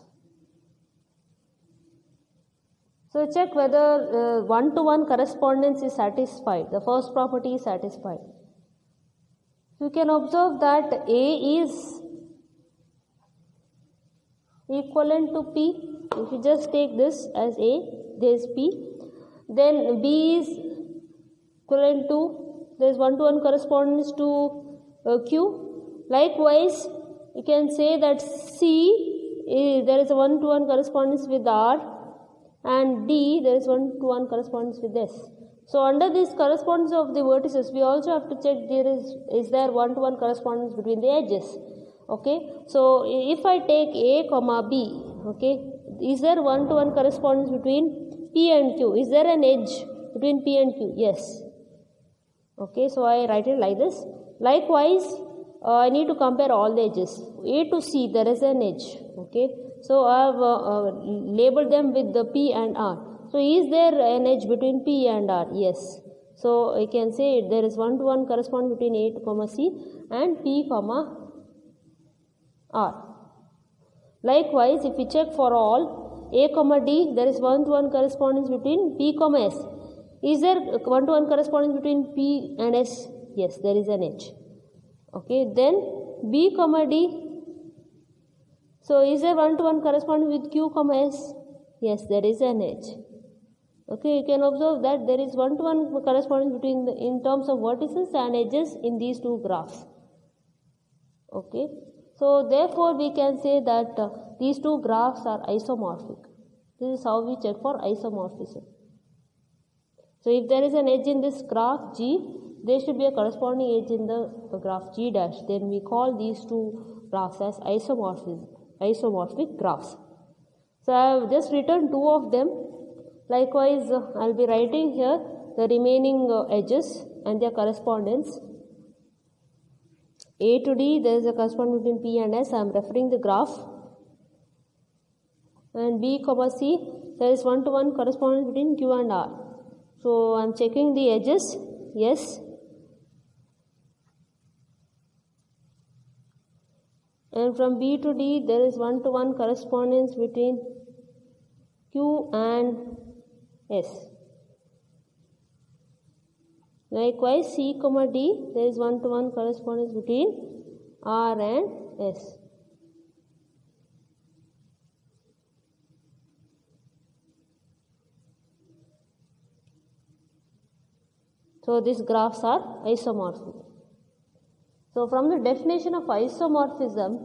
So check whether one-to-one correspondence is satisfied. The first property is satisfied. You can observe that A is equivalent to P. If you just take this as A, there is P. Then B is equivalent to, there is one-to-one correspondence to Q. Likewise, you can say that C, there is a one-to-one correspondence with R, and D, there is one-to-one correspondence with S. So under this correspondence of the vertices, we also have to check is there one-to-one correspondence between the edges. Okay, so if I take A comma B, okay, is there one-to-one correspondence between P and Q? Is there an edge between P and Q? Yes. Okay, so I write it like this. Likewise, I need to compare all the edges. A to C, there is an edge. Okay, so I have labeled them with the P and R. So is there an edge between P and R? Yes. So I can say there is one-to-one correspondence between A to comma C and P comma R. Likewise, if we check for all A comma D, there is one-to-one correspondence between P comma S. Is there one-to-one correspondence between P and S? Yes, there is an edge. Okay, then B comma D. So is there one-to-one correspondence with Q comma S? Yes, there is an edge. Okay, you can observe that there is one-to-one correspondence between in terms of vertices and edges in these two graphs. Okay, so therefore we can say that these two graphs are isomorphic. This is how we check for isomorphism. So if there is an edge in this graph G, there should be a corresponding edge in the graph G dash. Then we call these two graphs as isomorphic graphs. So I have just written two of them. Likewise, I will be writing here the remaining edges and their correspondence. A to D, there is a correspondence between P and S. I am referring the graph. And B comma C, there is one-to-one correspondence between Q and R. So I am checking the edges. Yes. And from B to D, there is one-to-one correspondence between Q and S. Likewise, C comma D, there is one-to-one correspondence between R and S. So these graphs are isomorphic. So from the definition of isomorphism,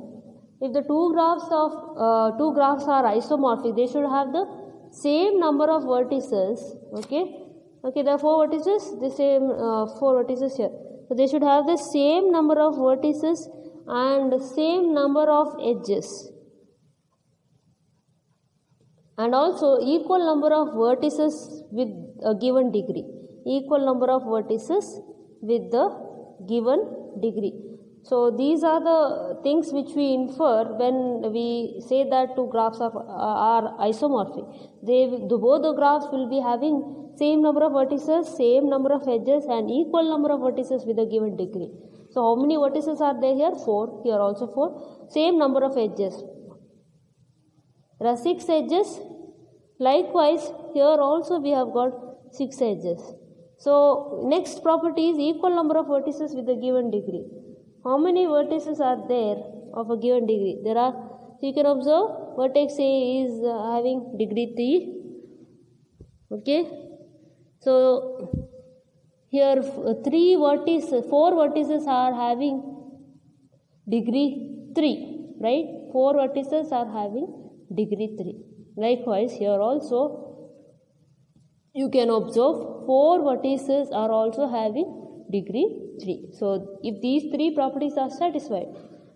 if the two graphs are isomorphic, they should have the same number of vertices. Okay, there are four vertices, the same four vertices here. So they should have the same number of vertices and the same number of edges, and also equal number of vertices with a given degree. Equal number of vertices with the given degree. So these are the things which we infer when we say that two graphs are isomorphic. Both the graphs will be having same number of vertices, same number of edges, and equal number of vertices with a given degree. So how many vertices are there here? 4. Here also 4. Same number of edges. There are 6 edges. Likewise, here also we have got 6 edges. So next property is equal number of vertices with a given degree. How many vertices are there of a given degree? There are, so you can observe vertex A is having degree 3. Okay. So here 4 vertices are having degree 3, right? 4 vertices are having degree 3. Likewise, here also you can observe 4 vertices are also having degree 3. So if these 3 properties are satisfied,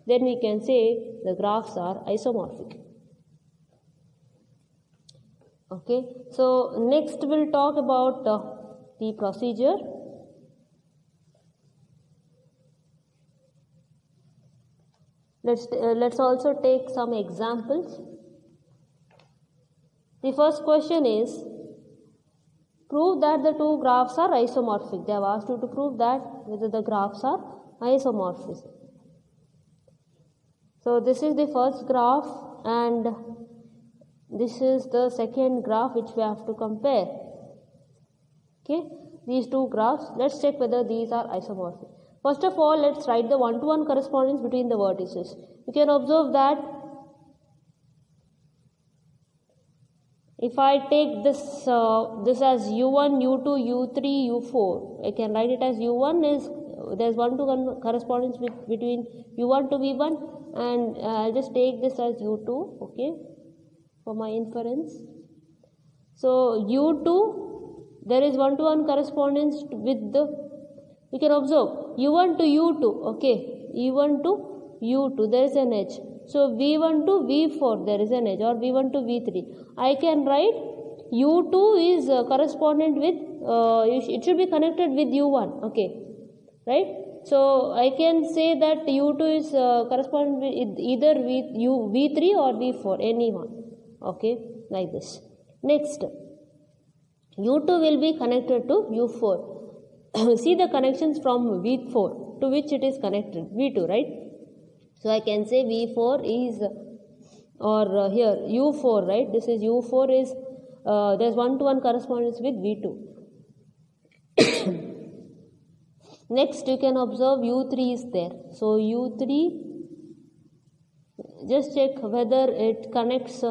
then we can say the graphs are isomorphic. Okay, so next we'll talk about the procedure. Let's also take some examples. The first question is, prove that the two graphs are isomorphic. They have asked you to prove that whether the graphs are isomorphic. So this is the first graph and this is the second graph which we have to compare. Okay, these two graphs, let's check whether these are isomorphic. First of all, let's write the one-to-one correspondence between the vertices. You can observe that if I take this as u1, u2, u3, u4, I can write it as u1 is there's one-to-one correspondence between u1 to v1, and I'll just take this as u2, okay, for my inference. So u2, there is one-to-one correspondence with the, you can observe u1 to u2, okay, u1 to u2, there is an edge. So v1 to v4, there is an edge, or v1 to v3. I can write u2 is correspondent with, it should be connected with u1, okay, right? So I can say that u2 is correspondent with either v3 or v4, any one, okay, like this. Next, u2 will be connected to u4. See the connections from v4 to which it is connected, v2, right? So I can say v4 is, or here u4, right? This is u4 is, there's one-to-one correspondence with v2. Next, you can observe u3 is there. So u3, just check whether it connects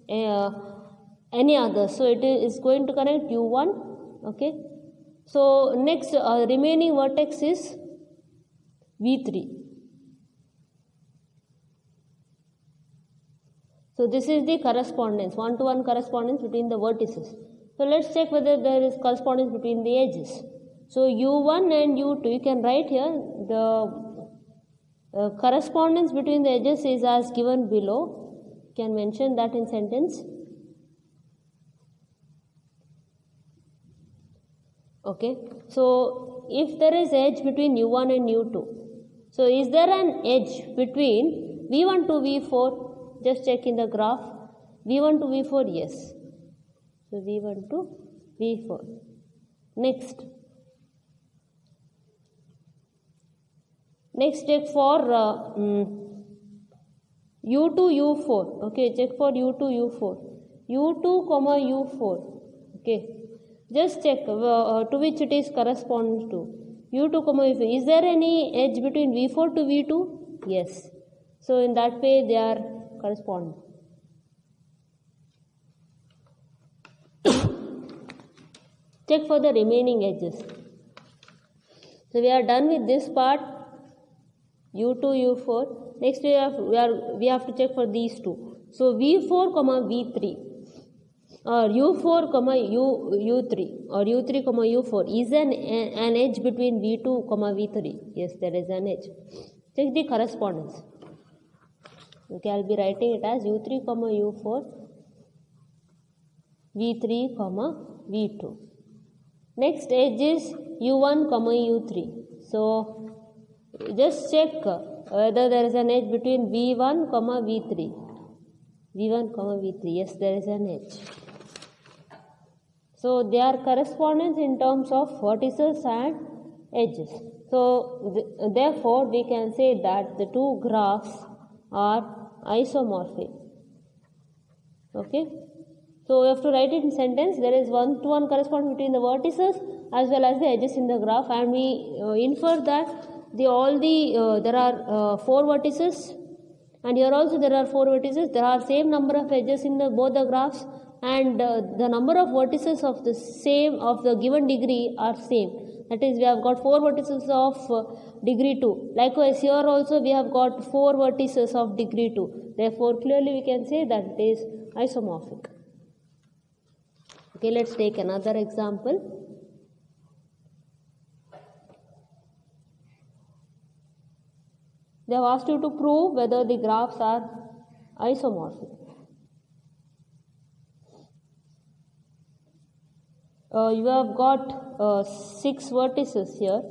any other. So it is going to connect u1, okay. So next, remaining vertex is v3. So this is the correspondence, one-to-one correspondence between the vertices. So let's check whether there is correspondence between the edges. So u1 and u2, you can write here the correspondence between the edges is as given below. You can mention that in sentence. Okay, so if there is edge between u1 and u2, so is there an edge between v1 to v4? Just check in the graph, v1 to v4, yes. So v1 to v4. Next check for u2, u4. Okay, check for u2, u4. u2, u4. Okay, just check to which it is corresponding to. u2, v4. Is there any edge between v4 to v2? Yes. So in that way they are corresponding. Check for the remaining edges. So we are done with this part, u2, u4. Next we have to check for these two. So v4, v3, or u4, u3, or u3, u4. Is an edge between v2, v3? Yes, there is an edge. Check the correspondence. Okay, I'll be writing it as u3, u4, v3, v2. Next edge is u1, u3. So just check whether there is an edge between v1, v3. v1, v3. Yes, there is an edge. So they are correspondence in terms of vertices and edges. So therefore we can say that the two graphs are isomorphic. Okay, so we have to write it in sentence. There is one-to-one correspondence between the vertices as well as the edges in the graph, and we infer that there are 4 vertices, and here also there are 4 vertices. There are same number of edges in both the graphs, and the number of vertices of the given degree are same. That is, we have got 4 vertices of degree 2. Likewise, here also we have got 4 vertices of degree 2. Therefore, clearly we can say that it is isomorphic. Okay, let's take another example. They have asked you to prove whether the graphs are isomorphic. you have got 6 vertices here.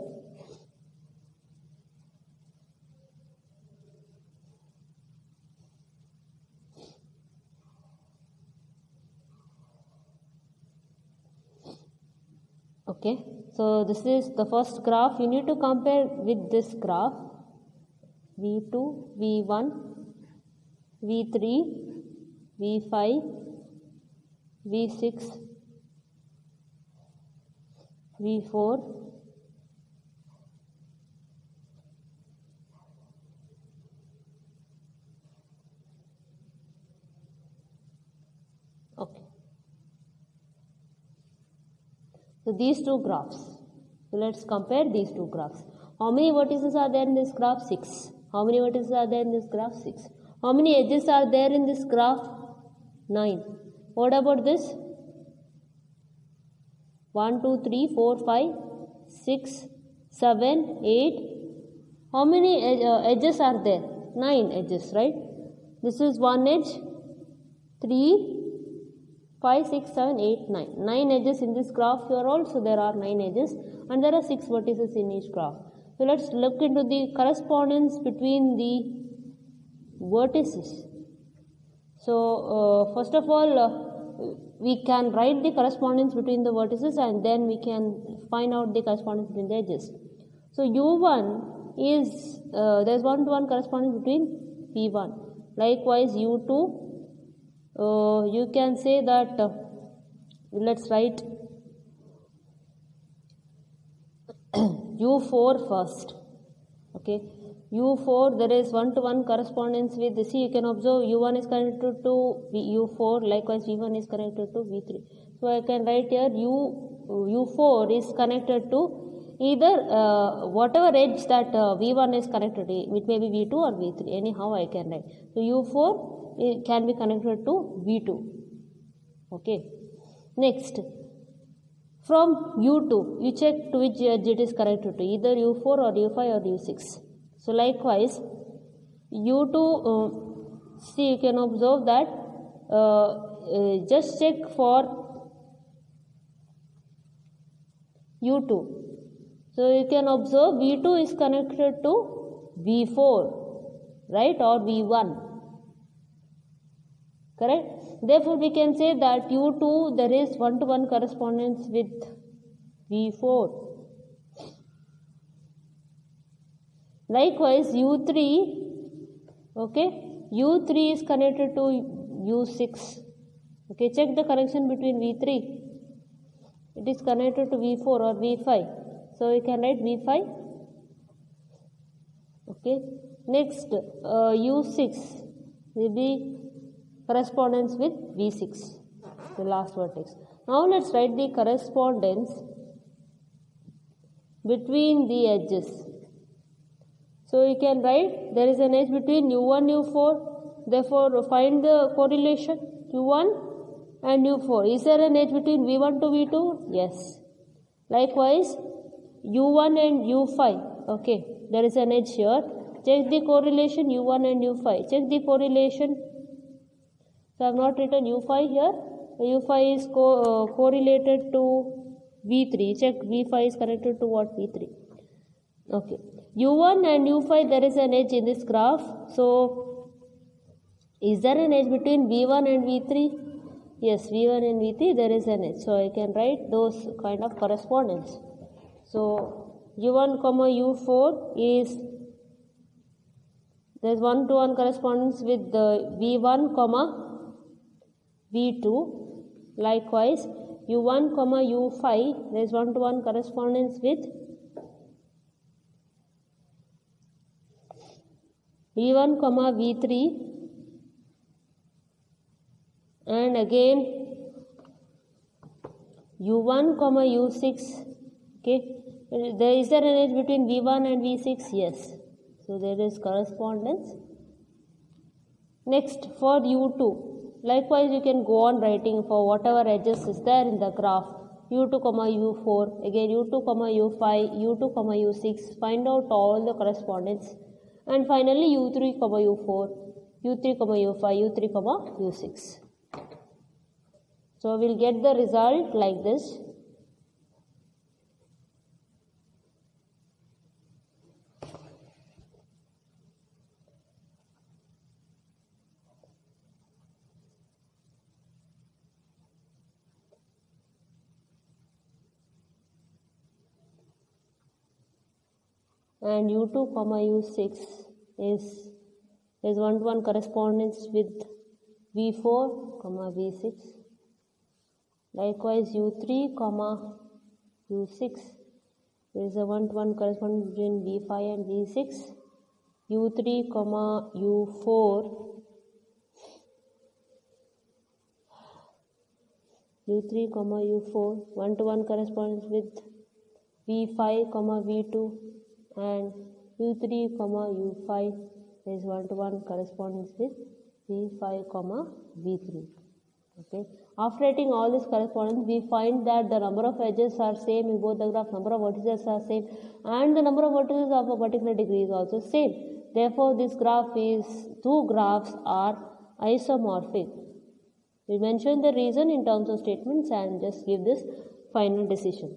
Okay, so this is the first graph. You need to compare with this graph. V2, V1, V3, V5, V6, V4, okay. So these two graphs. So let's compare these two graphs. How many vertices are there in this graph? 6. How many vertices are there in this graph? 6. How many edges are there in this graph? 9. What about this? 1, 2, 3, 4, 5, 6, 7, 8. How many edges are there? 9 edges, right? This is one edge. 3, 5, 6, 7, 8, 9. 9 edges in this graph here also there are 9 edges, and there are 6 vertices in each graph. So let's look into the correspondence between the vertices. So first of all, we can write the correspondence between the vertices, and then we can find out the correspondence between the edges. So U1 is, there is 1-to-1 correspondence between V1. Likewise U2, you can say that, let's write U4 first. Okay, U4, there is 1-to-1 correspondence with, see, you can observe U1 is connected to U4, likewise V1 is connected to V3. So I can write here U4 is connected to either whatever edge that V1 is connected to, it may be V2 or V3, anyhow I can write. So U4 it can be connected to V2. Okay, next, from U2, you check to which edge it is connected to, either U4 or U5 or U6. So likewise, U2, see, you can observe that, just check for U2. So you can observe V2 is connected to V4, right, or V1, correct? Therefore, we can say that U2, there is 1-to-1 correspondence with V4. Likewise, U3, okay, U3 is connected to U6. Okay, check the connection between V3. It is connected to V4 or V5. So, you can write V5. Okay, next, U6 will be correspondence with V6, the last vertex. Now let's write the correspondence between the edges. So you can write, there is an edge between U1, U4, therefore find the correlation U1 and U4. Is there an edge between V1 to V2? Yes. Likewise, U1 and U5, okay, there is an edge here. Check the correlation U1 and U5. Check the correlation. So I have not written U5 here. U5 is correlated to V3. Check V5 is connected to what? V3. Okay. U1 and U5, there is an edge in this graph. So is there an edge between V1 and V3? Yes, V1 and V3, there is an edge. So I can write those kind of correspondence. So U1, U4 is, there is 1-to-1 correspondence with the V1, V2. Likewise, U1, U5, there is 1-to-1 correspondence with V1, V3, and again U1, U6. Okay, is there an edge between V1 and V6? Yes. So there is correspondence. Next, for U2. Likewise, you can go on writing for whatever edges is there in the graph. U2, U4, again U2, U5, U2, U6, find out all the correspondence. And finally, U3, U4, U3, U5, U3, U6. So, we will get the result like this. and u2 comma u6 is one-to-one correspondence with v4 comma v6. Likewise u3 comma u6 is a one-to-one correspondence between v5 and v6. u3 comma u4 one-to-one correspondence with v5 comma v2, and u3 comma u5 is one-to-one correspondence with v5 comma v3. Okay. After writing all this correspondence, we find that the number of edges are same in both the graphs, number of vertices are same, and the number of vertices of a particular degree is also same. Therefore, two graphs are isomorphic. We mention the reason in terms of statements and just give this final decision.